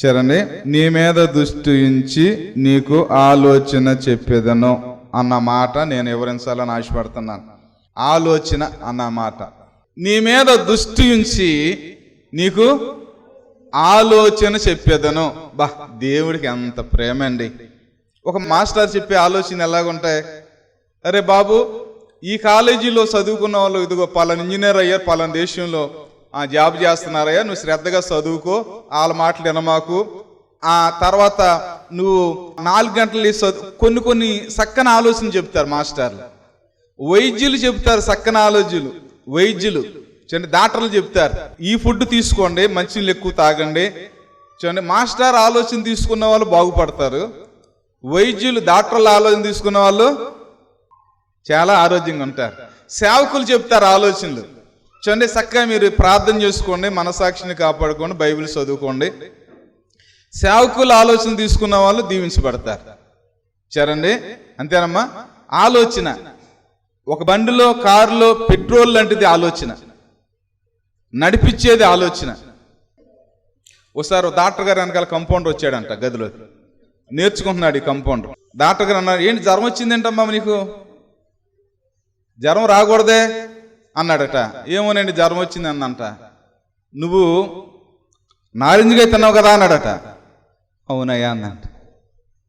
చూడండి, నీ మీద దృష్టి ఉంచి నీకు ఆలోచన చెప్పేదను అన్న మాట నేను వివరించాలని ఆశపడుతున్నాను. ఆలోచన అన్న మాట, నీ మీద దృష్టి ఉంచి నీకు ఆలోచన చెప్పేదను. బా, దేవుడికి ఎంత ప్రేమ అండి. ఒక మాస్టర్ చెప్పే ఆలోచన ఎలాగుంటాయి? అరే బాబు, ఈ కాలేజీలో చదువుకున్న వాళ్ళు ఇదిగో పలానా ఇంజనీర్ అయ్యారు, పలానా దేశంలో జాబ్ చేస్తున్నారయ్యా, నువ్వు శ్రద్ధగా చదువుకో, వాళ్ళ మాటలు వినమాకు. ఆ తర్వాత నువ్వు 4 గంటలు చదువు. కొన్ని చక్కని ఆలోచన చెప్తారు మాస్టర్లు. వైద్యులు చెప్తారు చక్కని ఆలోచనలు. వైద్యులు చూడండి, డాక్టర్లు చెప్తారు ఈ ఫుడ్ తీసుకోండి, మంచినీళ్ళు ఎక్కువ తాగండి. చూడండి, మాస్టర్ ఆలోచన తీసుకున్న వాళ్ళు బాగుపడతారు. వైద్యులు, డాక్టర్ల ఆలోచన తీసుకున్న వాళ్ళు చాలా ఆరోగ్యంగా ఉంటారు. సేవకులు చెప్తారు ఆలోచనలు. చూడండి, చక్కగా మీరు ప్రార్థన చేసుకోండి, మనసాక్షిని కాపాడుకోండి, బైబిల్ చదువుకోండి. సేవకులు ఆలోచన తీసుకున్న వాళ్ళు దీవించబడతారు. చూడండి, అంతేనమ్మా. ఆలోచన, ఒక బండిలో, కారులో పెట్రోల్ లాంటిది ఆలోచన, నడిపించేది ఆలోచన. ఒకసారి డాక్టర్ గారు వెనకాల కంపౌండర్ వచ్చాడంట గదిలో, నేర్చుకుంటున్నాడు ఈ కంపౌండర్. డాక్టర్ గారు అన్నాడు, ఏంటి జ్వరం వచ్చిందేంటమ్మా నీకు? జ్వరం రాకూడదే అన్నాడట. ఏమోనండి జ్వరం వచ్చింది అందంట. నువ్వు నారింజగా తిన్నావు కదా అన్నాడట. అవునయ్యా అందంట.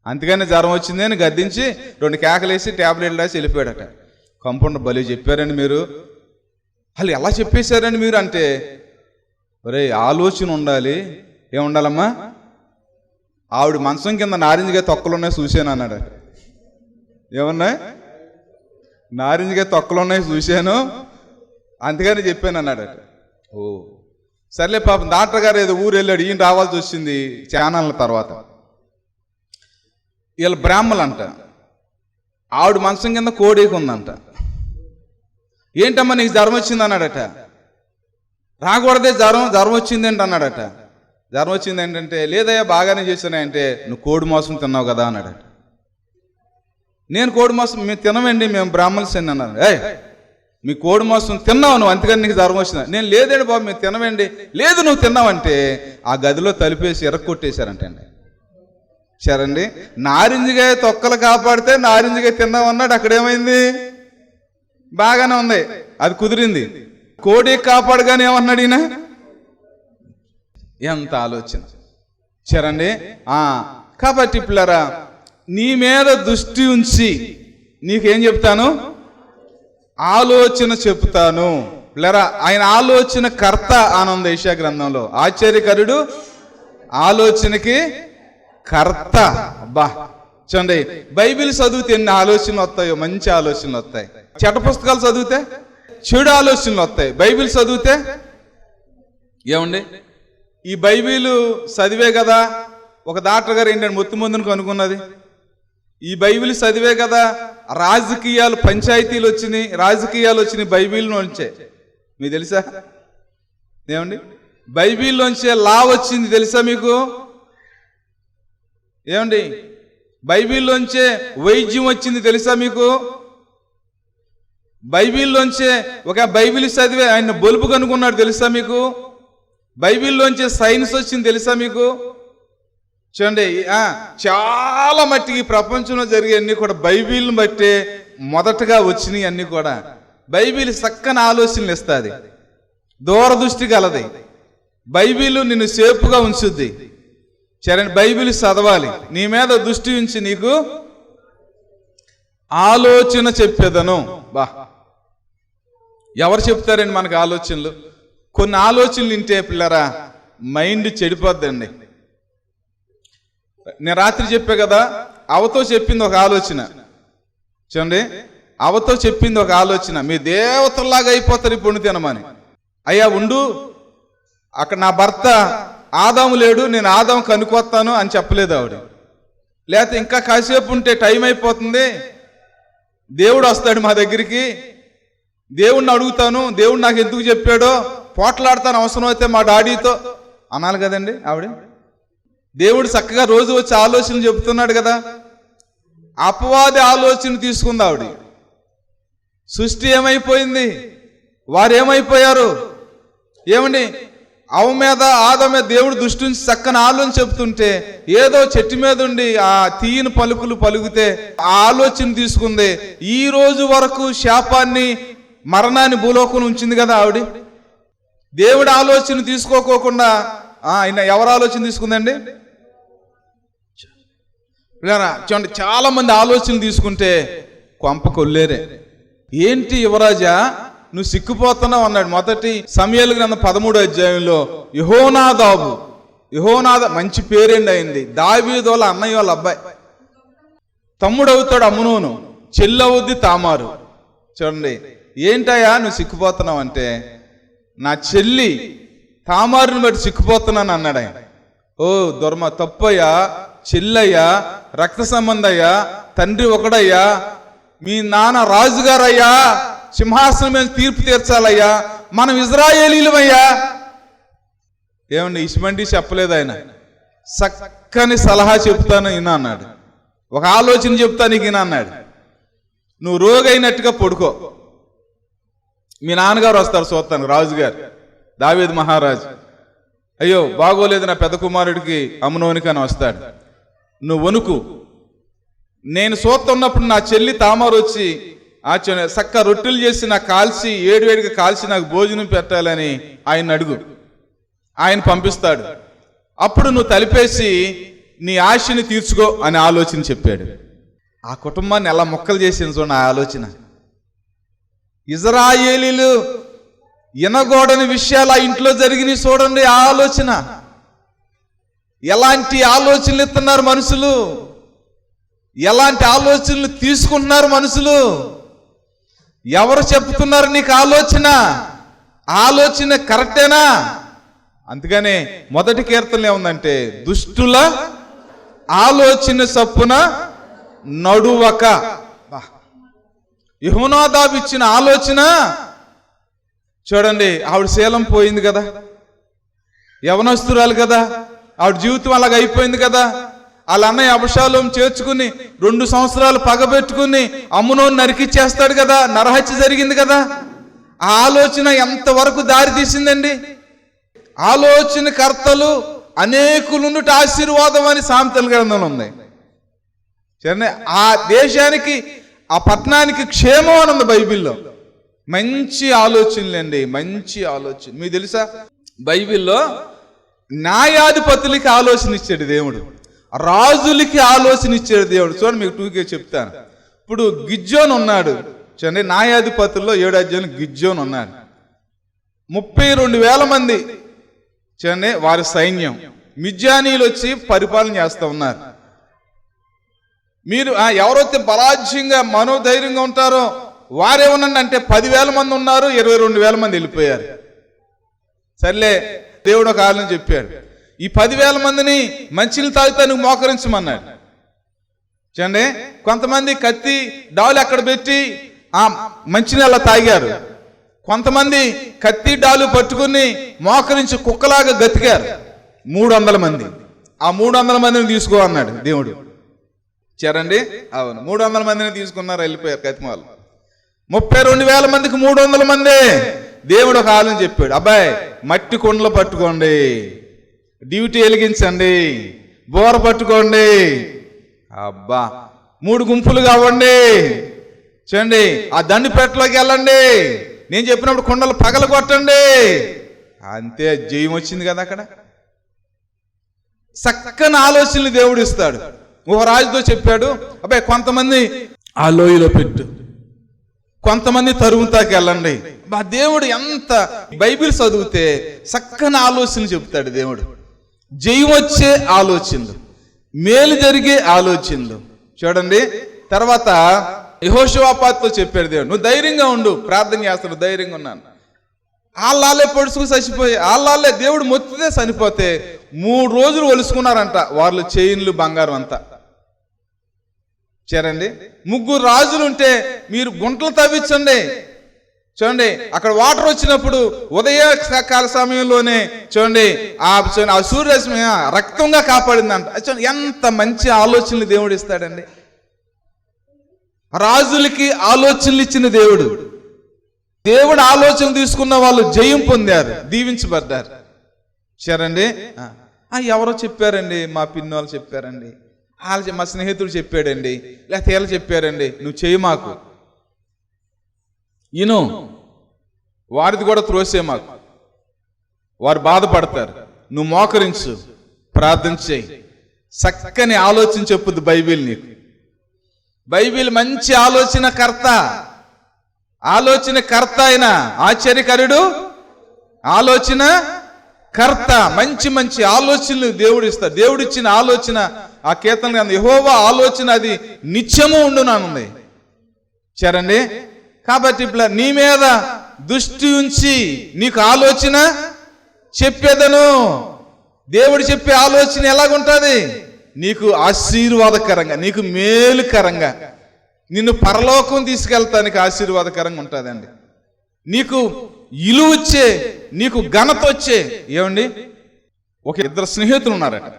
అందుకని జ్వరం వచ్చింది అని గద్దించి 2 కేకలేసి ట్యాబ్లెట్లు రాసి వెళ్ళిపోయాడట. కంపౌండర్ భలే చెప్పారండి మీరు, వాళ్ళు ఎలా చెప్పేశారండి మీరు అంటే, ఒరే ఆలోచన ఉండాలి. ఏముండాలమ్మా? ఆవిడ మంచం కింద నారింజగా తొక్కలున్నాయి చూశాను అన్నాడు. ఏమన్నాయి? నారింజగా తొక్కలున్నాయి చూశాను, అందుకని చెప్పాను అన్నాడట. ఓ సర్లే పాపం డాక్టర్ గారు ఏదో ఊరు వెళ్ళాడు, ఈయన రావాల్సి వచ్చింది చానాళ్ళ తర్వాత. వీళ్ళ బ్రాహ్మలు అంట. ఆవిడ మంచం కింద కోడీకి ఉందంట. ఏంటమ్మా నీకు జ్వరం వచ్చింది అన్నాడట. రాకూడదే జ్వరం వచ్చింది ఏంటి అన్నాడట. జ్వరం వచ్చింది ఏంటంటే, లేదయ్యా బాగానే చేశానంటే, నువ్వు కోడి మాంసం తిన్నావు కదా అన్నాడట. నేను కోడి మాంసం మేము తినమండి, మేము బ్రాహ్మణ్స్ అని అన్నాను. మీ కోడి మాంసం తిన్నావు నువ్వు, అందుకని నీకు జ్వరం వచ్చింది. నేను లేదండి బాబు మేము తినమండి. లేదు నువ్వు తిన్నావంటే ఆ గదిలో తలుపేసి ఎరక్కొట్టేశారంటండి. సరండి, నారింజగా తొక్కలు కాపాడితే నారింజగా తిన్నామన్నాడు. అక్కడేమైంది? బాగానే ఉంది, అది కుదిరింది. కోడి కాపాడుగానే ఏమన్నాడు ఈయన? ఎంత ఆలోచన సరండి. కాబట్టి పిల్లరా, నీ మీద దృష్టి ఉంచి నీకేం చెప్తాను? ఆలోచన చెప్తాను. పిల్లరా, ఆయన ఆలోచన కర్త ఆనంద యెషయా గ్రంథంలో. ఆశ్చర్యకరుడు, ఆలోచనకి కర్త. అబ్బా చూడండి, బైబిల్ చదివితే ఎన్ని ఆలోచనలు వస్తాయో, మంచి ఆలోచనలు వస్తాయి. చెడ్డ పుస్తకాలు చదివితే చెడు ఆలోచనలు వస్తాయి. బైబిల్ చదివితే ఏమండి, ఈ బైబిల్ చదివే కదా ఒక డాక్టర్ గారు ఏంటంటే మొత్తం ముందును కనుక్కున్నది. ఈ బైబిల్ చదివే కదా రాజకీయాలు, పంచాయతీలు వచ్చినాయి, రాజకీయాలు వచ్చినాయి బైబిల్లోంచే. మీకు తెలుసా? ఏమండి, బైబిల్లోంచే లా వచ్చింది తెలుసా మీకు? ఏమండి, బైబిల్లోంచే వైద్యం వచ్చింది తెలుసా మీకు? బైబిల్లోంచే ఒక బైబిల్ చదివే ఆయన బొలుపు కనుక్కున్నాడు తెలుసా మీకు? బైబిల్లోంచే సైన్స్ వచ్చింది తెలుసా మీకు? చూడండి, చాలా మట్టికి ప్రపంచంలో జరిగే అన్ని కూడా బైబిల్ని బట్టే మొదటగా వచ్చినాయి. అన్ని కూడా బైబిల్ చక్కని ఆలోచనలు ఇస్తుంది, దూరదృష్టి కలది. బైబిల్ నిన్ను సేపుగా ఉంచుద్ది. సరే, బైబిల్ చదవాలి. నీ మీద దృష్టి ఉంచి నీకు ఆలోచన చెప్పేదను. బా, ఎవరు చెప్తారండి మనకు ఆలోచనలు? కొన్ని ఆలోచనలు వింటే పిల్లరా మైండ్ చెడిపోద్దండి. నేను రాత్రి చెప్పా కదా, అవతో చెప్పింది ఒక ఆలోచన. చూడండి, అవతో చెప్పింది ఒక ఆలోచన, మీ దేవతల్లాగా అయిపోతారు ఇప్పుడు తినమని. అయ్యా ఉండు, అక్కడ నా భర్త ఆదాము లేడు, నేను ఆదాము కనుక్కొస్తాను అని చెప్పలేదు ఆవిడ. లేకపోతే ఇంకా కాసేపు ఉంటే టైం అయిపోతుంది, దేవుడు వస్తాడు మా దగ్గరికి, దేవుడిని అడుగుతాను, దేవుడు నాకు ఎందుకు చెప్పాడో పోట్లాడతాను, అవసరం అయితే మా డాడీతో అనాలి కదండి ఆవిడ. దేవుడు చక్కగా రోజు వచ్చి ఆలోచనలు చెబుతున్నాడు కదా. అపవాది ఆలోచన తీసుకుంది ఆవిడ. సృష్టి ఏమైపోయింది? వారు ఏమైపోయారు? ఏమండి, అవ మీద ఆదం మీద దేవుడు దృష్టి నుంచి చక్కని ఆలోచన చెప్తుంటే ఏదో చెట్టు మీద ఉండి ఆ తీయని పలుకులు పలుకుతే ఆ ఆలోచన తీసుకుంది. ఈ రోజు వరకు శాపాన్ని మరణాన్ని భూలోకం ఉంచింది కదా ఆవిడ. దేవుడి ఆలోచన తీసుకోకోకుండా ఆయన ఎవరు ఆలోచన తీసుకుందండి? చూడండి, చాలా మంది ఆలోచన తీసుకుంటే కొంప కొల్లేరే. ఏంటి యువరాజా నువ్వు సిక్కిపోతున్నావు అన్నాడు. మొదటి సమూయేలు గ్రంథం 13వ అధ్యాయంలో యెహోనాదాబు మంచి పేరేండి అయింది. దావీదు వాళ్ళ అన్నయ్య వాళ్ళ అబ్బాయి, తమ్ముడు అవుతాడు అమ్నోను, చెల్లవుద్ది తామారు. చూడండి, ఏంటయ్యా నువ్వు సిక్కిపోతున్నావు అంటే, నా చెల్లి తామారుని బట్టి సిక్కిపోతున్నాను అన్నాడు ఆయన. ఓ దుర్మ, తప్పయ్యా, చెల్లయ్యా, రక్త సంబంధయ్యా, తండ్రి ఒకడయ్యా, మీ నాన్న రాజుగారయ్యా, సింహాసనం మీద తీర్పు తీర్చాలయ్యా, మనం ఇజ్రాయేలీలమయ్యా. ఏమండి ఇసుమంటి చెప్పలేదు ఆయన. చక్కని సలహా చెప్తాను ఈయన అన్నాడు. ఒక ఆలోచన చెప్తాను ఈయన అన్నాడు. నువ్వు రోగైనట్టుగా పడుకో, మీ నాన్నగారు వస్తారు చూస్తాను, రాజుగారు దావీదు మహారాజు. అయ్యో బాగోలేదు నా పెద్ద కుమారుడికి అమ్నోనికి అని వస్తాడు. నువ్వు వణుకు, నేను చూస్తున్నప్పుడు నా చెల్లి తామారు వచ్చి చక్క రొట్టెలు చేసి నాకు కాల్చి వేడివేడిగా కాల్చి నాకు భోజనం పెట్టాలని ఆయన అడుగు, ఆయన పంపిస్తాడు. అప్పుడు నువ్వు తలిపేసి నీ ఆశని తీర్చుకో అని ఆలోచన చెప్పాడు. ఆ కుటుంబాన్ని ఎలా మొక్కలు చేసింది చూడండి ఆ ఆలోచన. ఇజ్రాయేలీలు వినగూడని విషయాలు ఆ ఇంట్లో జరిగినాయి చూడండి ఆ ఆలోచన. ఎలాంటి ఆలోచనలు ఇస్తున్నారు మనుషులు, ఎలాంటి ఆలోచనలు తీసుకుంటున్నారు మనుషులు. ఎవరు చెప్తున్నారు నీకు ఆలోచన కరెక్టేనా? అందుకనే మొదటి కీర్తనలో ఏముందంటే, దుష్టుల ఆలోచన చప్పున నడువక. యెహోనాదాబు ఇచ్చిన ఆలోచన చూడండి, ఆవిడ శీలం పోయింది కదా, యవనస్తురాలు కదా, ఆవిడ జీవితం అలాగ అయిపోయింది కదా. వాళ్ళ అన్నయ్య అబషాలోం చేర్చుకుని 2 సంవత్సరాలు పగబెట్టుకుని అమ్నోను నరికిచ్చేస్తాడు కదా, నరహత్య జరిగింది కదా. ఆ ఆలోచన ఎంతవరకు దారి తీసిందండి. ఆలోచన కర్తలు అనేకులుండుట ఆశీర్వాదం అని సామెతల గ్రంథంలో ఉంది. సరే, ఆ దేశానికి ఆ పట్టణానికి క్షేమం అని ఉంది బైబిల్లో. మంచి ఆలోచనలండి, మంచి ఆలోచన. మీకు తెలుసా బైబిల్లో న్యాయాధిపతులకి ఆలోచన ఇచ్చాడు దేవుడు, రాజులకి ఆలోచన ఇచ్చాడు దేవుడు. చూడండి మీకు 2కే చెప్తాను. ఇప్పుడు గిజ్జోన్ ఉన్నాడు చూడండి, న్యాయాధిపతుల్లో 7వ అధ్యాయంలో గిజ్జోన్ ఉన్నాడు. 32,000 మంది చూడండి వారి సైన్యం, మిద్యానీయులు వచ్చి పరిపాలన చేస్తూ ఉన్నారు. మీరు ఎవరైతే బలాజ్యంగా మనోధైర్యంగా ఉంటారో వారేమనండి అంటే 10,000 మంది ఉన్నారు, 22,000 మంది వెళ్ళిపోయారు. సర్లే, దేవుడు ఒక ఆలోచన చెప్పాడు, ఈ 10,000 మందిని మంచిని తాగుతానికి మోకరించమన్నాడు. చూడండి, కొంతమంది కత్తి డాలు అక్కడ పెట్టి ఆ మంచినీళ్ళ తాగారు, కొంతమంది కత్తి డాలు పట్టుకుని మోకరించి కుక్కలాగా గతికారు. 300 మంది, ఆ 300 మందిని తీసుకో అన్నాడు దేవుడు. చేరండి, అవును 300 మందిని తీసుకున్నారు, వెళ్ళిపోయారు కతిమాలు. 32,000 మందికి 300 మంది. దేవుడు ఒక ఆలోచన చెప్పాడు, అబ్బాయి మట్టి కుండలు పట్టుకోండి, డ్యూటీ వెలిగించండి, బోర పట్టుకోండి, అబ్బా 3 గుంపులుగా అవ్వండి, చూడండి ఆ దండిపేటలోకి వెళ్ళండి, నేను చెప్పినప్పుడు కుండలు పగల కొట్టండి. అంతే, జయం వచ్చింది కదా అక్కడ. చక్కని ఆలోచనలు దేవుడు ఇస్తాడు. ఒక రాజుతో చెప్పాడు, అబ్బాయి కొంతమంది ఆ లోయలో పెట్టు, కొంతమంది తరుముతాకి వెళ్ళండి. దేవుడు ఎంత బైబిల్ చదివితే చక్కని ఆలోచనలు చెప్తాడు దేవుడు. జయం వచ్చే ఆలోచనలు, మేలు జరిగే ఆలోచనలు. చూడండి, తర్వాత యెహోషువతో చెప్పాడు దేవుడు, నువ్వు ధైర్యంగా ఉండు, ప్రార్థన చేస్తాడు, ధైర్యంగా ఉన్నాను. ఆళ్ళే పొడుచుకు చచ్చిపోయి, ఆళ్ళే దేవుడు మొత్తితే చనిపోతే 3 రోజులు ఒలుసుకున్నారంట వాళ్ళు, చైన్లు బంగారం అంతా. చేరండి, 3 రాజులు ఉంటే మీరు గుంటలు తవ్వించండి. చూడండి, అక్కడ వాటర్ వచ్చినప్పుడు ఉదయకాల సమయంలోనే చూడండి ఆ సూర్యరశ్మి రక్తంగా కాపాడిందంట. చూడండి ఎంత మంచి ఆలోచనలు దేవుడు ఇస్తాడండి. రాజులకి ఆలోచనలు ఇచ్చిన దేవుడు. దేవుడు ఆలోచన తీసుకున్న వాళ్ళు జయం పొందారు, దీవించబడ్డారు. సరేండి. ఎవరో చెప్పారండి, మా పిన్నోళ్ళు చెప్పారండి, వాళ్ళు మా స్నేహితుడు చెప్పాడండి, లేకపోతే వీళ్ళు చెప్పారండి, నువ్వు చెయ్యి మాకు ఇను, వారిది కూడా త్రోసే మాకు, వారు బాధపడతారు, నువ్వు మోకరించు, ప్రార్థన చేయి. చక్కని ఆలోచన చెప్పుద్ది బైబిల్ నీకు. బైబిల్ మంచి ఆలోచన కర్త అయిన ఆశ్చర్యకరుడు, ఆలోచన కర్త. మంచి మంచి ఆలోచనలు దేవుడు ఇస్తాడు. దేవుడిచ్చిన ఆలోచన ఆ కీర్తన యెహోవా ఆలోచన అది నిత్యము ఉండుననుంది. సరేండి. కాబట్టి ఇప్పుడు నీ మీద దృష్టి ఉంచి నీకు ఆలోచన చెప్పేదను. దేవుడు చెప్పే ఆలోచన ఎలాగుంటుంది? నీకు ఆశీర్వాదకరంగా, నీకు మేలుకరంగా, నిన్ను పరలోకం తీసుకెళ్తానికి ఆశీర్వాదకరంగా ఉంటుందండి. నీకు ఇలువ వచ్చే, నీకు ఘనత వచ్చే. ఏమండి, ఒక ఇద్దరు స్నేహితులు ఉన్నారట.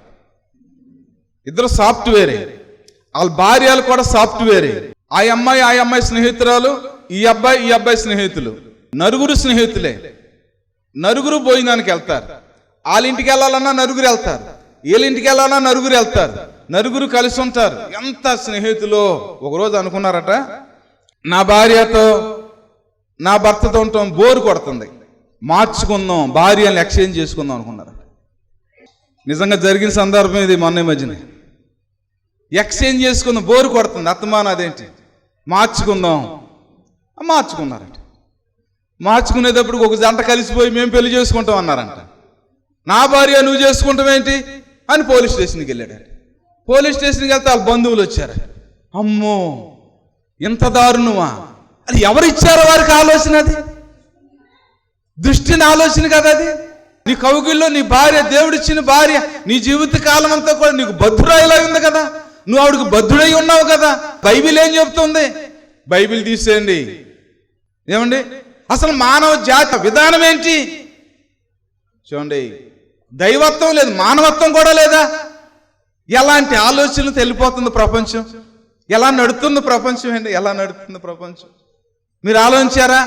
ఇద్దరు సాఫ్ట్వేరే, వాళ్ళ భార్యలు కూడా సాఫ్ట్వేరే. ఆ అమ్మాయి స్నేహితురాలు, ఈ అబ్బాయి స్నేహితులు. నలుగురు స్నేహితులే. నలుగురు భోజనానికి వెళ్తారు. వాళ్ళ ఇంటికి వెళ్ళాలన్నా నలుగురు వెళ్తారు, వీళ్ళ ఇంటికి వెళ్ళాలన్నా నలుగురు వెళ్తారు. నలుగురు కలిసి ఉంటారు. ఎంత స్నేహితులు. ఒకరోజు అనుకున్నారట, నా భార్యతో నా భర్తతో ఉంటాం, బోరు కొడుతుంది, మార్చుకుందాం, భార్యని ఎక్స్చేంజ్ చేసుకుందాం అనుకున్నారు. నిజంగా జరిగిన సందర్భం ఇది. మొన్న మధ్యన ఎక్స్చేంజ్ చేసుకుందాం, బోరు కొడుతుంది, అత్తమాన అదేంటి, మార్చుకున్నారట. మార్చుకునేటప్పుడు ఒక జంట కలిసిపోయి మేము పెళ్లి చేసుకుంటాం అన్నారంట. నా భార్య నువ్వు చేసుకుంటావేంటి అని పోలీస్ స్టేషన్కి వెళ్ళాడు. పోలీస్ స్టేషన్కి వెళ్తే వాళ్ళ బంధువులు వచ్చారు. అమ్మో, ఇంత దారుణమా? అది ఎవరిచ్చారో వారికి ఆలోచన, అది దృష్టిని ఆలోచన కదా అది. నీ కౌగిల్లో నీ భార్య, దేవుడిచ్చిన భార్య, నీ జీవిత కాలం అంతా కూడా నీకు బద్ధురాయిలా ఉంది కదా, నువ్వు ఆవిడకు బద్ధుడై ఉన్నావు కదా. బైబిల్ ఏం చెప్తుంది? బైబిల్ తీసేయండి. ఏమండి, అసలు మానవ జాతి విధానం ఏంటి చూడండి. దైవత్వం లేదు, మానవత్వం కూడా లేదా. ఎలాంటి ఆలోచనలు తెలిపోతుంది ప్రపంచం, ఎలా నడుస్తుంది ప్రపంచం అండి, ఎలా నడుస్తుంది ప్రపంచం మీరు ఆలోచించారా?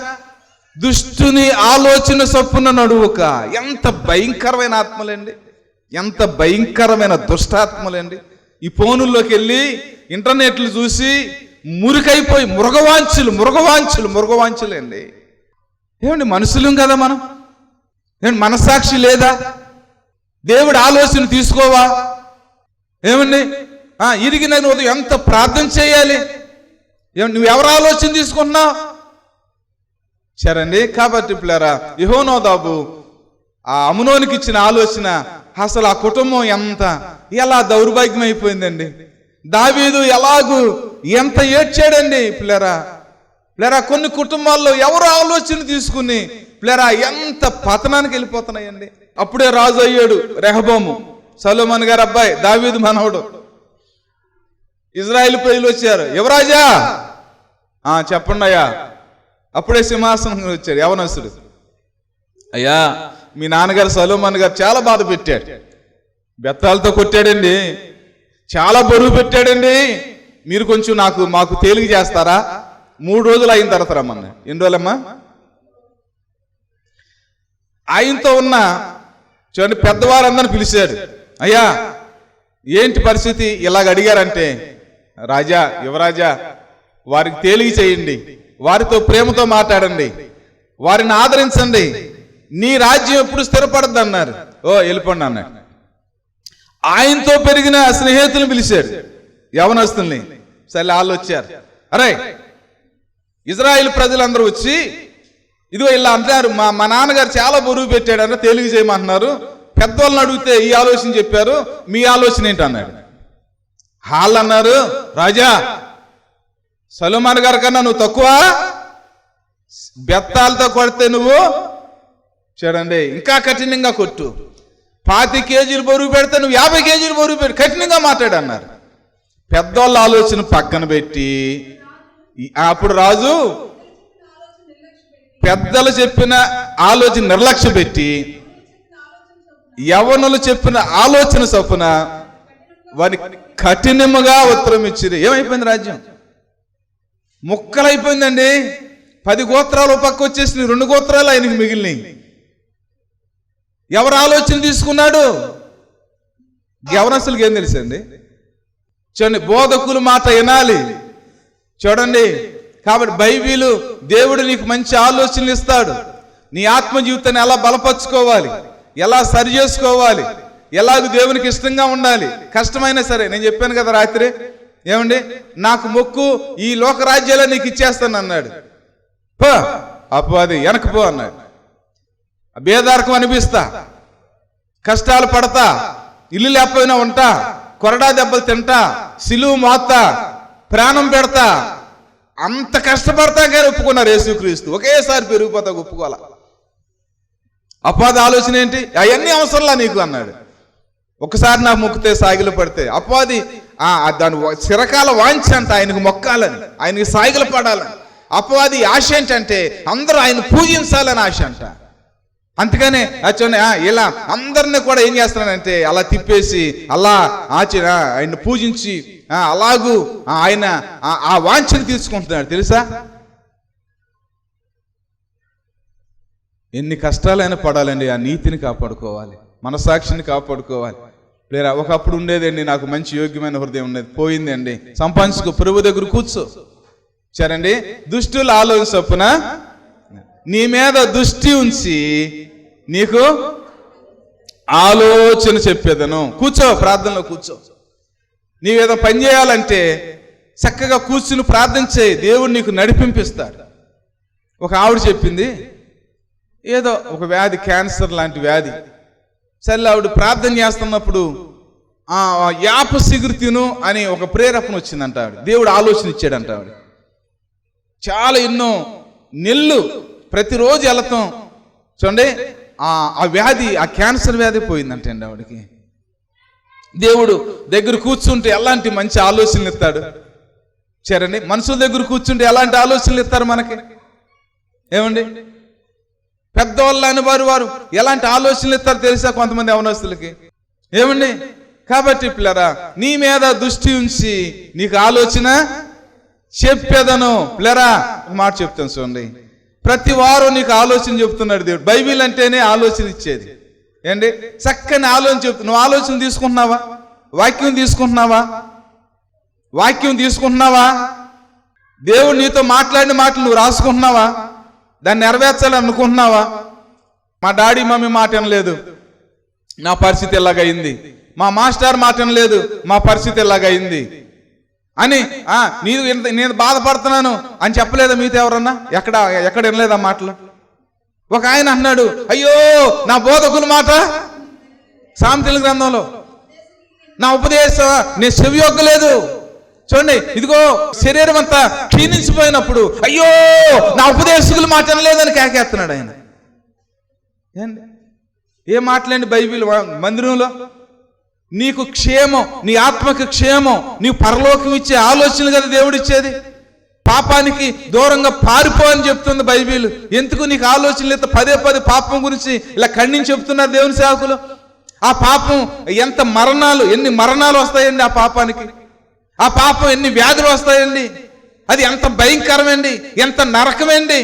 దుష్టుని ఆలోచన చొప్పున నడువుక. ఎంత భయంకరమైన ఆత్మలండి, ఎంత భయంకరమైన దుష్టాత్మలండి. ఈ ఫోనుల్లోకి వెళ్ళి ఇంటర్నెట్లు చూసి మురికైపోయి మృగవాంచులు అండి. ఏమండి, మనుషులం కదా మనం? ఏమండి, మనసాక్షి లేదా? దేవుడు ఆలోచన తీసుకోవా? ఏమండి, ఇరిగిన నువ్వు ఎంత ప్రార్థన చేయాలి? ఏమండి, నువ్వు ఎవరు ఆలోచన తీసుకున్నావు? సరేండి. కాబట్టి పిల్లరా, యెహోనాదాబు ఆ అమ్నోనికి ఇచ్చిన ఆలోచన, అసలు ఆ కుటుంబం ఎలా దౌర్భాగ్యం అయిపోయిందండి. దావీదు ఎలాగూ ఎంత ఏడ్చాడండి పిల్లరా. కొన్ని కుటుంబాల్లో ఎవరు ఆలోచన తీసుకుని పిల్లరా ఎంత పతనానికి వెళ్ళిపోతున్నాయండి. అప్పుడే రాజు అయ్యాడు రెహబాము, సొలొమోను గారి అబ్బాయి, దావీదు మనవడు. ఇజ్రాయేల్ ప్రజలు వచ్చారు, యువరాజా చెప్పండి అయ్యా. అప్పుడే సింహాసనం వచ్చాడు యవనస్తుడు. అయ్యా, మీ నాన్నగారు సొలొమోను గారు చాలా బాధ పెట్టాడు, బెత్తాలతో కొట్టాడండి, చాలా బరువు పెట్టాడండి, మీరు కొంచెం మాకు తేలిక చేస్తారా? 3 రోజులు అయిన తర్వాత రమ్మన్నా. ఎన్ని రోజులమ్మా? ఆయనతో ఉన్న చూడండి పెద్దవారందరిని పిలిచాడు. అయ్యా, ఏంటి పరిస్థితి? ఇలాగ అడిగారంటే, రాజా, యువరాజా, వారికి తేలిక చేయండి, వారితో ప్రేమతో మాట్లాడండి, వారిని ఆదరించండి, నీ రాజ్యం ఎప్పుడు స్థిరపడద్దు అన్నారు. వెళ్ళిపోండి అన్నాడు. ఆయనతో పెరిగిన స్నేహితులను పిలిచాడు, యవనస్తుల్ని. సరే, వాళ్ళు వచ్చారు. అరే, ఇజ్రాయిల్ ప్రజలందరూ వచ్చి ఇదిగో ఇలా అంటారు, మా నాన్నగారు చాలా బరువు పెట్టాడన్న, తేలిక చేయమంటున్నారు. పెద్దవాళ్ళని అడిగితే ఈ ఆలోచన చెప్పారు, మీ ఆలోచన ఏంటి అన్నాడు. వాళ్ళు అన్నారు, రాజా, సొలొమోను గారి కన్నా నువ్వు తక్కువ, బెత్తాలతో కొడితే నువ్వు చూడండి ఇంకా కఠినంగా కొట్టు, 25 కేజీలు బరువు పెడితే నువ్వు 50 కేజీలు బరువు పెట్టి కఠినంగా మాట్లాడన్నారు. పెద్దవాళ్ళ ఆలోచన పక్కన పెట్టి అప్పుడు రాజు పెద్దలు చెప్పిన ఆలోచన నిర్లక్ష్య పెట్టి యవనులు చెప్పిన ఆలోచన చొప్పున వారి కఠినముగా ఉత్తరం ఇచ్చిరి. ఏమైపోయింది? రాజ్యం ముక్కలైపోయిందండి. 10 గోత్రాలు పక్క వచ్చేసి 2 గోత్రాలు ఆయనకి మిగిలినాయి. ఎవరు ఆలోచన తీసుకున్నాడు? యవనస్తులకి ఏం తెలుసండి? చూడండి, బోధకుల మాట వినాలి. చూడండి, కాబట్టి బైబిలు దేవుడు నీకు మంచి ఆలోచనలు ఇస్తాడు. నీ ఆత్మ జీవితాన్ని ఎలా బలపరుచుకోవాలి, ఎలా సరి చేసుకోవాలి, ఎలాగ దేవునికి ఇష్టంగా ఉండాలి. కష్టమైనా సరే, నేను చెప్పాను కదా రాత్రి, ఏమండి, నాకు మొక్కు ఈ లోక రాజ్యాలే నీకు ఇచ్చేస్తాను అన్నాడు. పో అపవాది, వెనక్కి పో అన్నాడు. బేదారకం అనిపిస్తా, కష్టాలు పడతా, ఇల్లు లేకపోయినా ఉంటా, కొరడా దెబ్బలు తింటా, సిలువు మోత్తా, ప్రాణం పెడతా, అంత కష్టపడతా కానీ ఒప్పుకున్నారు యేసుక్రీస్తు. ఒకేసారి పెరిగిపోతా ఒప్పుకోవాల. అపవాది ఆలోచన ఏంటి? అవన్నీ అవసరంలా నీకు అన్నాడు. ఒకసారి నాకు మొక్కితే సాగిలు పడితే, అపవాది దాని చిరకాల వాంఛ అంట ఆయనకు మొక్కాలని, ఆయనకి సాగిలు పడాలని. అపవాది ఆశ ఏంటంటే అందరూ ఆయన పూజించాలని ఆశ అంట. అందుకనే చూడండి, ఇలా అందరిని కూడా ఏం చేస్తున్నానంటే అలా తిప్పేసి అలా ఆయన పూజించి అలాగూ ఆయన ఆ వాంఛను తీసుకుంటున్నాడు. తెలుసా? ఎన్ని కష్టాలైనా పడాలండి, ఆ నీతిని కాపాడుకోవాలి, మనసాక్షిని కాపాడుకోవాలి. లేదా ఒకప్పుడు ఉండేదండి, నాకు మంచి యోగ్యమైన హృదయం ఉండేది, పోయిందండి. సంపాదించుకో, ప్రభు దగ్గర కూర్చో. సరేండి, దుష్టుల ఆలోచన చొప్పున నీ మీద దృష్టి ఉంచి నీకు ఆలోచన చెప్పేదను. కూర్చో, ప్రార్థనలో కూర్చో. నీవేదో పని చేయాలంటే చక్కగా కూర్చుని ప్రార్థన చేయి, దేవుడు నీకు నడిపింపిస్తాడు. ఒక ఆవిడ చెప్పింది, ఏదో ఒక వ్యాధి, క్యాన్సర్ లాంటి వ్యాధి. సరే, ఆవిడ ప్రార్థన చేస్తున్నప్పుడు యాప సిగురు తిను అని ఒక ప్రేరేపణ వచ్చిందంట. ఆవిడ దేవుడు ఆలోచన ఇచ్చాడంట. ఆవిడ చాలా ఎన్నో నెల్లు ప్రతిరోజు వెళతాం. చూడండి, ఆ వ్యాధి, ఆ క్యాన్సర్ వ్యాధి పోయిందంటే అండి ఆవిడకి. దేవుడు దగ్గర కూర్చుంటే ఎలాంటి మంచి ఆలోచనలు ఇస్తాడు. సరేండి, మనుషుల దగ్గర కూర్చుంటే ఎలాంటి ఆలోచనలు ఇస్తారు మనకి? ఏమండి, పెద్దవాళ్ళు అని వారు ఎలాంటి ఆలోచనలు ఇస్తారు తెలుసా కొంతమంది యవనస్తులకి? ఏమండి, కాబట్టి పిల్లరా, నీ మీద దృష్టి ఉంచి నీకు ఆలోచన చెప్పేదను. పిల్లరా, ఒక మాట చెప్తాను చూడండి, ప్రతి వారం నీకు ఆలోచన చెప్తున్నాడు దేవుడు. బైబిల్ అంటేనే ఆలోచన ఇచ్చేది. ఏంటి, చక్కని ఆలోచన చెప్తున్నావు. నువ్వు ఆలోచన తీసుకుంటున్నావా? వాక్యం తీసుకుంటున్నావా? వాక్యం తీసుకుంటున్నావా? దేవుడు నీతో మాట్లాడిన మాటలు నువ్వు రాసుకుంటున్నావా? దాన్ని నెరవేర్చాలి అనుకుంటున్నావా? మా డాడీ మమ్మీ మాట వినలేదు, నా పరిస్థితి ఎలాగైంది. మా మాస్టర్ మాట వినలేదు, మా పరిస్థితి ఎలాగైంది అని నేను బాధపడుతున్నాను అని చెప్పలేదా మీతో ఎవరన్నా? ఎక్కడ వినలేదా మాటలు? ఒక ఆయన అన్నాడు, అయ్యో నా బోధకుల మాట సామెతల గ్రంథంలో, నా ఉపదేశం నేను చెవియొగ్గలేదు. చూడండి, ఇదిగో శరీరం అంతా క్షీణించిపోయినప్పుడు అయ్యో నా ఉపదేశకులు మాట వినలేదని కేకేస్తున్నాడు ఆయన. ఏంటి, ఏ మాటలండి బైబిల్ మందిరంలో? నీకు క్షేమం, నీ ఆత్మకి క్షేమం, నీకు పరలోకం ఇచ్చే ఆలోచనలు కదా దేవుడు ఇచ్చేది. పాపానికి దూరంగా పారిపో అని చెప్తుంది బైబిల్. ఎందుకు నీకు ఆలోచనలు ఇస్తే పదే పాపం గురించి ఇలా ఖండించి చెప్తున్నారు దేవుని సేవకులు. ఆ పాపం ఎన్ని మరణాలు వస్తాయండి ఆ పాపానికి. ఆ పాపం ఎన్ని వ్యాధులు వస్తాయండి. అది ఎంత భయంకరమండి, ఎంత నరకమండి.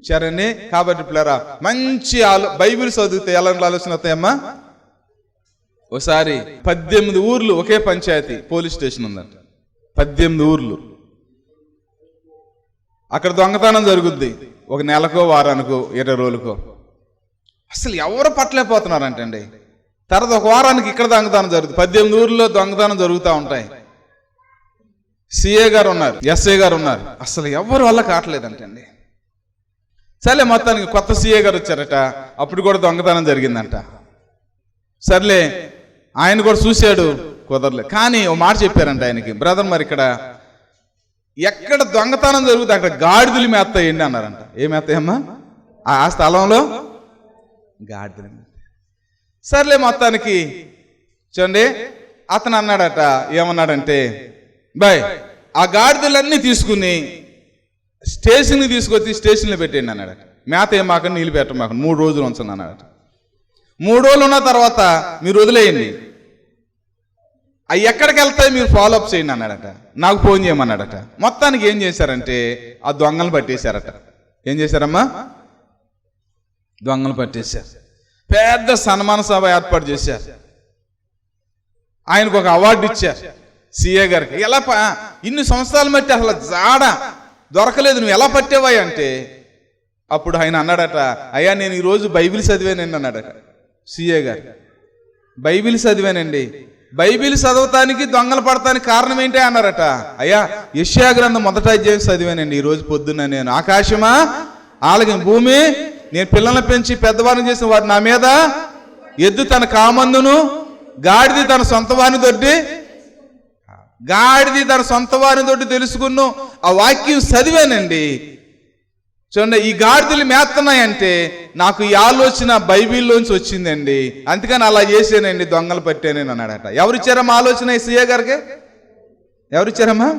సరేనే, కాబట్టి పిల్లరా, మంచి బైబిల్ చదివితే ఎలాంటి ఆలోచన వస్తాయమ్మా? ఒకసారి 18 ఊర్లు ఒకే పంచాయతీ పోలీస్ స్టేషన్ ఉందంట. 18 ఊర్లు. అక్కడ దొంగతనం జరుగుద్ది. ఒక నెలకో, వారానికో, 20 రోజులకో. అసలు ఎవరు పట్టలేకపోతున్నారంటండి. తర్వాత ఒక వారానికి ఇక్కడ దొంగతనం జరుగుతుంది. 18 ఊర్లో దొంగతనం జరుగుతూ ఉంటాయి. సిఏ గారు ఉన్నారు, ఎస్ఐ గారు ఉన్నారు, అసలు ఎవరు వల్ల కావట్లేదంటండి. సర్లే, మొత్తానికి కొత్త సిఏ గారు వచ్చారట. అప్పుడు కూడా దొంగతనం జరిగిందంట. సర్లే, ఆయన కూడా చూశాడు, కుదరలే. కానీ ఓ మాట చెప్పారంట ఆయనకి, బ్రదర్ మరి ఎక్కడ దొంగతనం జరుగుతుంది అక్కడ గాడిదలు మేస్తాయండి అన్నారంట. ఏ మేస్తాయమ్మా? ఆ స్థలంలో గాడిదలు మేస్తాయి. సర్లే, మొత్తానికి చూడండి, అతను అన్నాడట, ఏమన్నాడంటే, బాయ్ ఆ గాడిదలన్నీ తీసుకుని స్టేషన్కి తీసుకొచ్చి స్టేషన్లో పెట్టేయండి అన్నాడట. మేత ఏం మాకండి, నీళ్ళు పెట్టమాకండి, 3 రోజులు ఉంచండి అన్నాడట. 3 రోజులు ఉన్న తర్వాత మీరు వదిలేయండి, అవి ఎక్కడికి వెళ్తాయి మీరు ఫాలోఅప్ చేయండి అన్నాడట. నాకు ఫోన్ చేయమన్నాడట. మొత్తానికి ఏం చేశారంటే ఆ దొంగలు పట్టేశారట. ఏం చేశారమ్మా? దొంగలు పట్టేశారు. పెద్ద సన్మాన సభ ఏర్పాటు చేశారు. ఆయనకు ఒక అవార్డు ఇచ్చారు సిఏ గారికి. ఎలా ఇన్ని సంవత్సరాలు బట్టి అసలు జాడ దొరకలేదు, నువ్వు ఎలా పట్టేవాయి అంటే అప్పుడు ఆయన అన్నాడట, అయ్యా నేను ఈరోజు బైబిల్ చదివానండి అన్నాడట సిఏ గారు. బైబిల్ చదివానండి. బైబిల్ చదవటానికి దొంగలు పడటానికి కారణం ఏంటి అన్నారట. అయ్యా యెషయా గ్రంథం 1వ అధ్యాయం చదివానండి ఈరోజు పొద్దున్న. నేను ఆకాశమా ఆలకి భూమి, నేను పిల్లల్ని పెంచి పెద్దవారిని చేసిన వాడు నా మీద, ఎద్దు తన కామందును గాడిది తన సొంత వారిని దొడ్డి తెలుసుకున్నాను. ఆ వాక్యం చదివానండి. చూడండి, ఈ గాడిదలు మేస్తున్నాయంటే నాకు ఈ ఆలోచన బైబిల్లోంచి వచ్చిందండి, అందుకని అలా చేసానండి, దొంగలు పట్టానని అన్నాడట. ఎవరిచ్చారమ్మా ఆలోచన సీఏ గారికి? ఎవరిచ్చారమ్మా?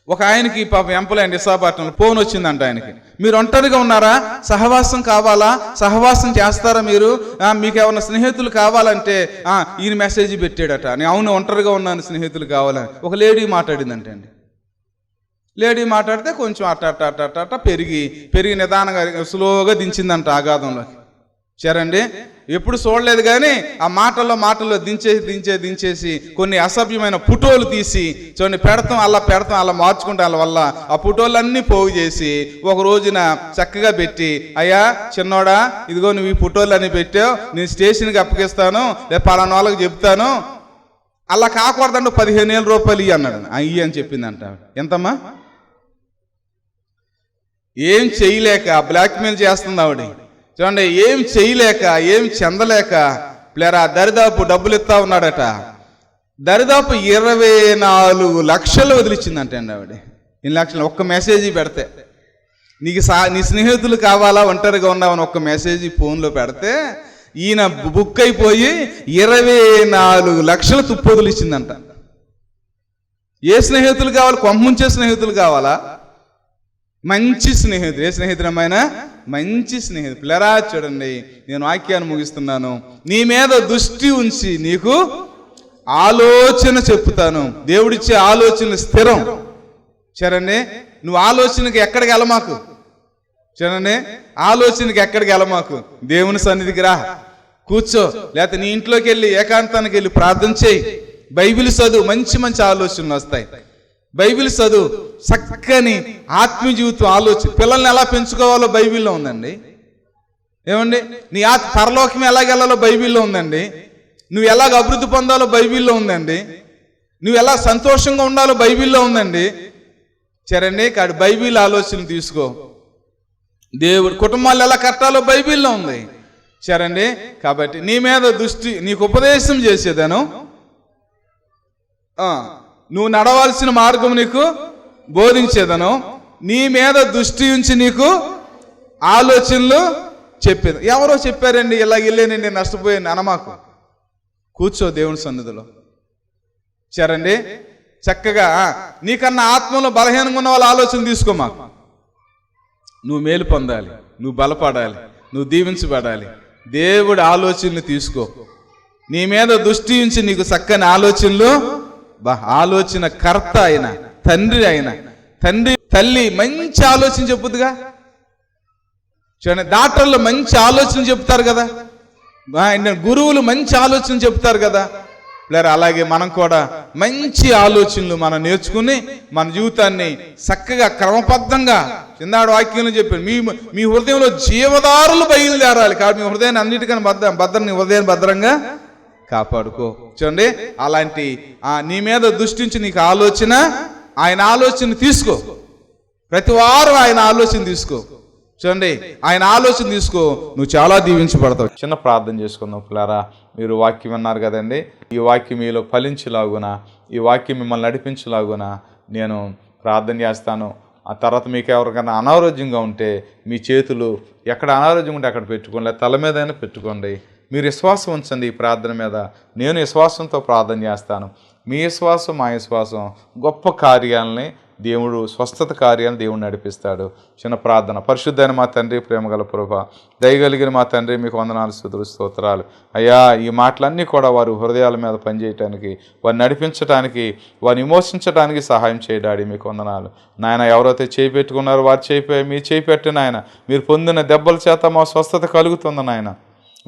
ఒక ఆయనకి పాపం ఎంపలండి విశాఖపట్నంలో ఫోన్ వచ్చిందంట ఆయనకి. మీరు ఒంటరిగా ఉన్నారా, సహవాసం కావాలా, సహవాసం చేస్తారా మీరు, మీకు ఏమైనా స్నేహితులు కావాలంటే ఈయన మెసేజ్ పెట్టాడట. నేను అవును ఒంటరిగా ఉన్నాను, స్నేహితులు కావాలని. ఒక లేడీ మాట్లాడిందంటే అండి. లేడీ మాట్లాడితే కొంచెం అట్ట పెరిగి నిదానంగా స్లోగా దించిందంట అగాధంలోకి. సరేండి, ఎప్పుడు చూడలేదు కానీ ఆ మాటల్లో దించేసి కొన్ని అసభ్యమైన ఫోటోలు తీసి చూడండి పెడతాం అలా మార్చుకుంటే వాళ్ళ వల్ల ఆ ఫోటోలన్నీ పోగు చేసి ఒక రోజున చక్కగా పెట్టి, అయ్యా చిన్నోడా ఇదిగో నువ్వు ఈ ఫోటోలు అన్ని పెట్టావు, నేను స్టేషన్కి అప్పగిస్తాను, లేదా పలానా వాళ్ళకి చెప్తాను, అలా కాకూడదండి 15,000 రూపాయలు ఇయ్యి అన్నాడు. ఇయ్యి అని చెప్పిందంట. ఎంతమ్మా? ఏం చేయలేక బ్లాక్మెయిల్ చేస్తుంది ఆవిడ. చూడండి, ఏం చేయలేక ఏం చెందలేక ప్లేరా దరిదాపు డబ్బులు ఇస్తా ఉన్నాడట. దరిదాపు 24 లక్షలు వదిలిచ్చిందంట అండి ఆవిడ. 2 లక్షలు ఒక్క మెసేజ్ పెడితే, నీ స్నేహితులు కావాలా ఒంటరిగా ఉన్నావని ఒక్క మెసేజ్ ఫోన్లో పెడితే ఈయన బుక్ అయిపోయి 24 లక్షలు తుప్పు వదిలిచ్చిందంట. ఏ స్నేహితులు కావాలి? కొమ్ముంచే స్నేహితులు కావాలా? మంచి స్నేహితుడు. ఏ స్నేహితుడమైనా మంచి స్నేహితుడు. పిల్లరా చూడండి, నేను వాక్యాన్ని ముగిస్తున్నాను. నీ మీద దృష్టి ఉంచి నీకు ఆలోచన చెప్తాను. దేవుడిచ్చే ఆలోచన స్థిరం. చూడండి, నువ్వు ఆలోచనకి ఎక్కడికి వెళ్ళమాకు. చూడండి, ఆలోచనకి ఎక్కడికి వెళ్ళమాకు. దేవుని సన్నిధికి రా, కూర్చో, లేకపోతే నీ ఇంట్లోకి వెళ్ళి ఏకాంతానికి వెళ్ళి ప్రార్థన చేయి. బైబిల్ చదువు, మంచి ఆలోచనలు వస్తాయి. బైబిల్ చదువు, చక్కని ఆత్మీయ జీవితం ఆలోచన. పిల్లల్ని ఎలా పెంచుకోవాలో బైబిల్లో ఉందండి. ఏమండి, నీ పరలోకం ఎలాగెళ్ళాలో బైబిల్లో ఉందండి. నువ్వు ఎలాగ అభివృద్ధి పొందాలో బైబిల్లో ఉందండి. నువ్వు ఎలా సంతోషంగా ఉండాలో బైబిల్లో ఉందండి. సరేండి, కాదు బైబిల్ ఆలోచన తీసుకో. దేవుడు కుటుంబాలు ఎలా కట్టాలో బైబిల్లో ఉంది. సరేండి, కాబట్టి నీ మీద దృష్టి, నీకు ఉపదేశం చేసేదను, నువ్వు నడవాల్సిన మార్గం నీకు బోధించేదను, నీ మీద దృష్టి ఉంచి నీకు ఆలోచనలు చెప్పేది. ఎవరో చెప్పారండి ఇలా వెళ్ళేనండి నష్టపోయాను అనమాకు. కూర్చో దేవుని సన్నిధిలో. సరేండి, చక్కగా నీకన్నా ఆత్మలో బలహీనంగా ఉన్న వాళ్ళ ఆలోచన తీసుకోమాకు. నువ్వు మేలు పొందాలి, నువ్వు బలపడాలి, నువ్వు దీవించబడాలి. దేవుడి ఆలోచనలు తీసుకో. నీ మీద దృష్టి ఉంచి నీకు చక్కని ఆలోచనలు, ఆలోచన కర్త అయిన తండ్రి తల్లి మంచి ఆలోచన చెప్పుద్దుగా. చూడండి, డాక్టర్లు మంచి ఆలోచన చెప్తారు కదా, గురువులు మంచి ఆలోచన చెప్తారు కదా. లేదా అలాగే మనం కూడా మంచి ఆలోచనలు మనం నేర్చుకుని మన జీవితాన్ని చక్కగా క్రమబద్ధంగా చిన్నాడు వాక్యంలో చెప్పారు, మీ హృదయంలో జీవదారులు బయలుదేరాలి. కాబట్టి మీ హృదయాన్ని అన్నిటికన్నా నీ హృదయాన్ని భద్రంగా కాపాడుకో. చూడండి, అలాంటి నీ మీద దృష్టించి నీకు ఆలోచన, ఆయన ఆలోచన తీసుకో. ప్రతి వారం ఆయన ఆలోచన తీసుకో. చూడండి, ఆయన ఆలోచన తీసుకో, నువ్వు చాలా దీవించబడతావు. చిన్న ప్రార్థన చేసుకుందాం పిల్లారా. మీరు వాక్యం విన్నారు కదండి. ఈ వాక్యం మీలో ఫలించలాగున, ఈ వాక్యం మిమ్మల్ని నడిపించలాగున నేను ప్రార్థన చేస్తాను. ఆ తర్వాత మీకు ఎవరికైనా అనారోగ్యంగా ఉంటే మీ చేతులు ఎక్కడ అనారోగ్యం ఉంటే అక్కడ పెట్టుకోండి, లేదా తల మీదైనా పెట్టుకోండి. మీరు విశ్వాసం ఉంచండి ఈ ప్రార్థన మీద. నేను విశ్వాసంతో ప్రార్థన చేస్తాను. మీ విశ్వాసం మా విశ్వాసం గొప్ప కార్యాలని దేవుడు స్వస్థత కార్యాలను దేవుడు నడిపిస్తాడు. చిన్న ప్రార్థన. పరిశుద్ధైన మా తండ్రి, ప్రేమగల ప్రభువా, దయగలిగిన మా తండ్రి, మీకు వందనాలు, స్తుతులు, స్తోత్రాలు అయ్యా. ఈ మాటలన్నీ కూడా వారి హృదయాల మీద పనిచేయటానికి, వారిని నడిపించడానికి, వారిని విమోచించడానికి సహాయం చేయడాడి మీకు వందనాలు నాయన. ఎవరైతే చేయి పెట్టుకున్నారో వారు మీ చేయి పెట్టి నాయన, మీరు పొందిన దెబ్బల చేత మా స్వస్థత కలుగుతుంది నాయన.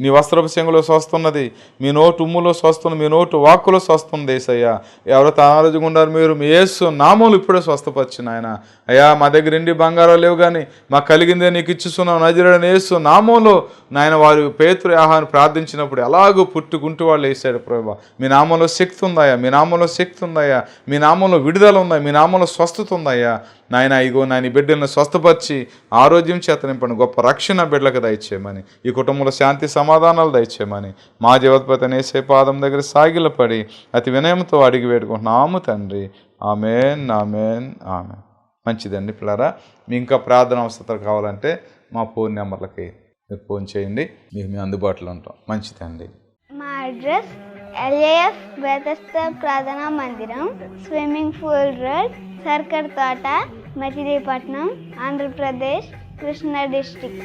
నీ వస్త్రపు చెంగులో స్వస్తున్నది, మీ నోటు ఉమ్ములో స్వస్తుంది, మీ నోటు వాక్కులో స్వస్తుంది యేసయ్యా. ఎవరైతే అనారోగ్యంగా ఉన్నారు మీరు మీ యేసు నామములు ఇప్పుడే స్వస్థపరిచిన ఆయన. అయ్యా మా దగ్గర ఇండి బంగారం లేవు కానీ మాకు కలిగిందే నీకు ఇచ్చిస్తున్నావు నజరేయుడైన యేసు నామంలో నాయన. వారు పేతురు ఆహాన్ని ప్రార్థించినప్పుడు ఎలాగో పుట్టుకుంటూ వాళ్ళు వేసాడు ప్రభా. మీ నామంలో శక్తి ఉందయ్యా, మీ నామంలో శక్తి ఉందయ్యా, మీ నామంలో విడుదల ఉందా, మీ నామంలో స్వస్థత ఉందయ్యా నాయన. ఇగో నాయన బిడ్డలను స్వస్థపరిచి ఆరోగ్యం చేత నింపండి, గొప్ప రక్షణ బిడ్డలకు దయచేయమని, ఈ కుటుంబంలో శాంతి సమాధానాలు దయచేయమని మా జీవత్పతి యేసే పాదం దగ్గర సాగిలపడి అతి వినయంతో అడిగి వేడుకుంటున్నాము తండ్రి. ఆమేన్, ఆమేన్, ఆమేన్. మంచిదండి పిల్లరా. మీ ఇంకా ప్రార్థన అవసరం కావాలంటే మా ఫోన్ నెంబర్లకి మీరు ఫోన్ చేయండి, మేము అందుబాటులో ఉంటాం. మంచిదండి. మా అడ్రస్ LAF బెతెస్దా ప్రార్థనా మందిరం, స్విమ్మింగ్ పూల్ రోడ్, సర్కర్ తోట, మచిలీపట్నం, ఆంధ్రప్రదేశ్, కృష్ణా డిస్ట్రిక్ట్.